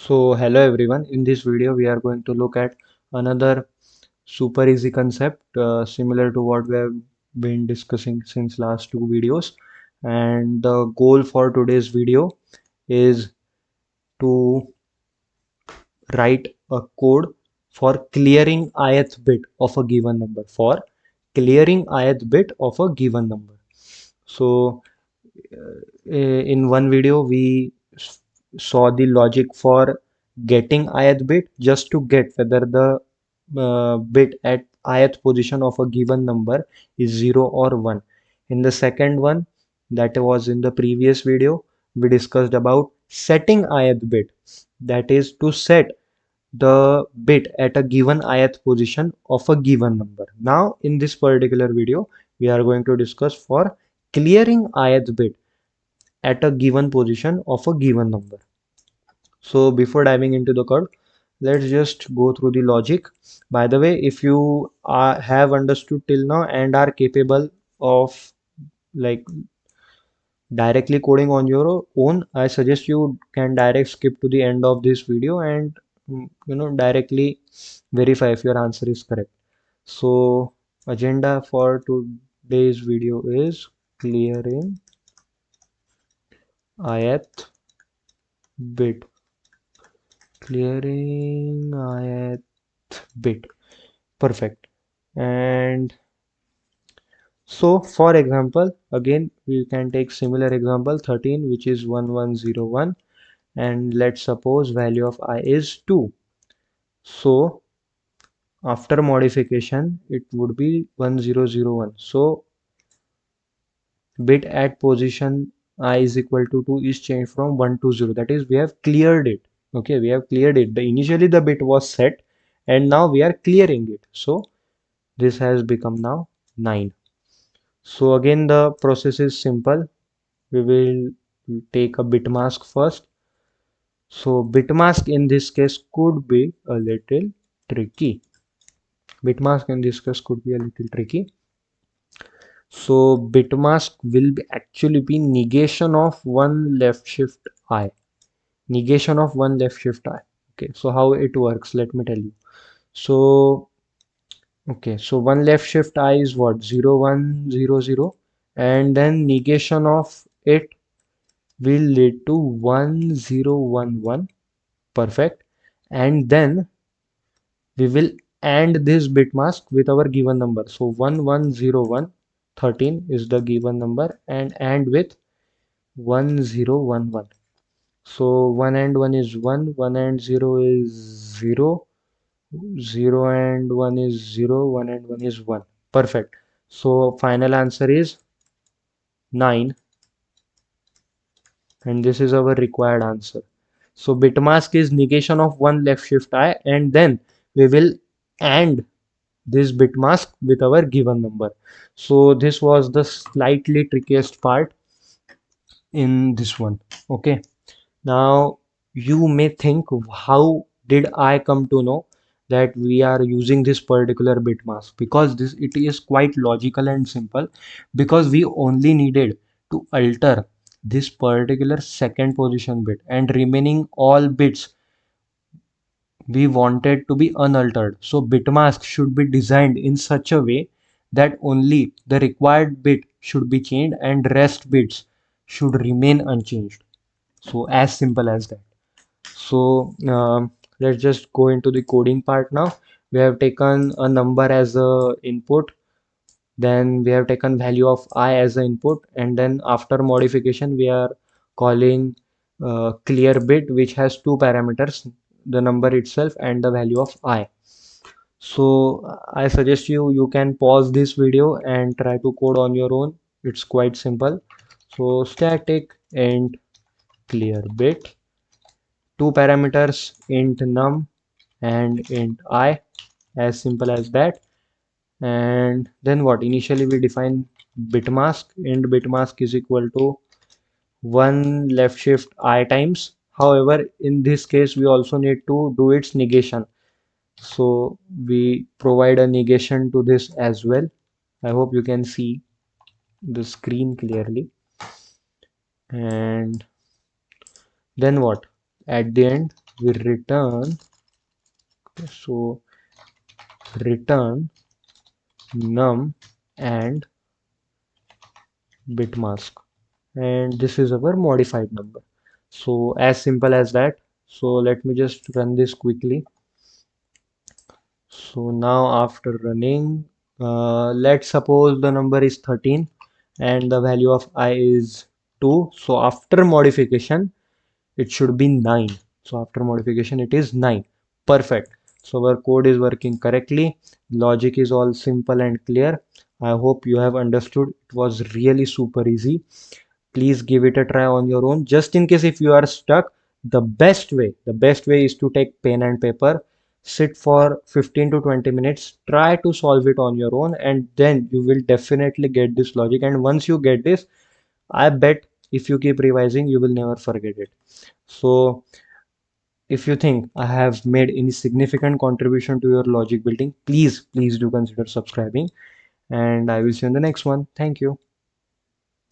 So hello everyone, in this video we are going to look at another super easy concept similar to what we have been discussing since last two videos, and the goal for today's video is to write a code for clearing ith bit of a given number So in one video we saw the logic for getting ith bit just to get whether the bit at ith position of a given number is 0 or 1. In the second one, that was in the previous video, we discussed about setting ith bit, that is to set the bit at a given ith position of a given number. Now in this particular video we are going to discuss for clearing ith bit at a given position of a given number. So before diving into the code, let's just go through the logic. By the way, if you have understood till now and are capable of like directly coding on your own, I suggest you can direct skip to the end of this video and directly verify if your answer is correct. So agenda for today's video is clearing ith bit. Clearing ith bit. Perfect. And so for example, again we can take similar example 13, which is 1101, and let's suppose value of I is 2. So after modification it would be 1001. So bit at position I is equal to 2 is changed from 1 to 0. That is, we have cleared it. Okay, we have cleared it. Initially the bit was set and now we are clearing it. So this has become now 9. So again the process is simple. We will take a bit mask first. So bit mask in this case could be a little tricky. Bit mask in this case could be a little tricky. So bit mask will actually be negation of one left shift I. Negation of one left shift I. Okay, so how it works, let me tell you. So okay, so one left shift I is what? 0 1 0 0, and then negation of it will lead to 1 0 1 1. Perfect. And then we will AND this bit mask with our given number. So 1101 13 is the given number, and AND with 1011. So 1 and 1 is 1, 1 and 0 is 0, 0 and 1 is 0, 1 and 1 is 1. Perfect. So final answer is 9, and this is our required answer. So bit mask is negation of one left shift I, and then we will AND this bit mask with our given number. So this was the slightly trickiest part in this one. Okay, now you may think, how did I come to know that we are using this particular bit mask? Because it is quite logical and simple, because we only needed to alter this particular second position bit, and remaining all bits we wanted to be unaltered. So bit mask should be designed in such a way that only the required bit should be changed and rest bits should remain unchanged. So as simple as that. So let's just go into the coding part now. We have taken a number as a input, then we have taken value of I as an input, and then after modification we are calling clear bit, which has two parameters, the number itself and the value of I. So I suggest you can pause this video and try to code on your own. It's quite simple. So static int clear bit, two parameters, int num and int I, as simple as that. And then what? Initially we define bit mask. Int bit mask is equal to one left shift I times. However, in this case we also need to do its negation, so we provide a negation to this as well. I hope you can see the screen clearly. And then what? At the end we return, so return num and bit mask, and this is our modified number. So as simple as that. So let me just run this quickly. So now after running, let's suppose the number is 13 and the value of I is 2. So after modification, it should be 9. So after modification, it is 9. Perfect. So our code is working correctly. Logic is all simple and clear. I hope you have understood. It was really super easy. Please give it a try on your own. Just in case if you are stuck, the best way is to take pen and paper, sit for 15 to 20 minutes, try to solve it on your own, and then you will definitely get this logic. And once you get this, I bet if you keep revising, you will never forget it. So if you think I have made any significant contribution to your logic building, please do consider subscribing, and I will see you in the next one. Thank you.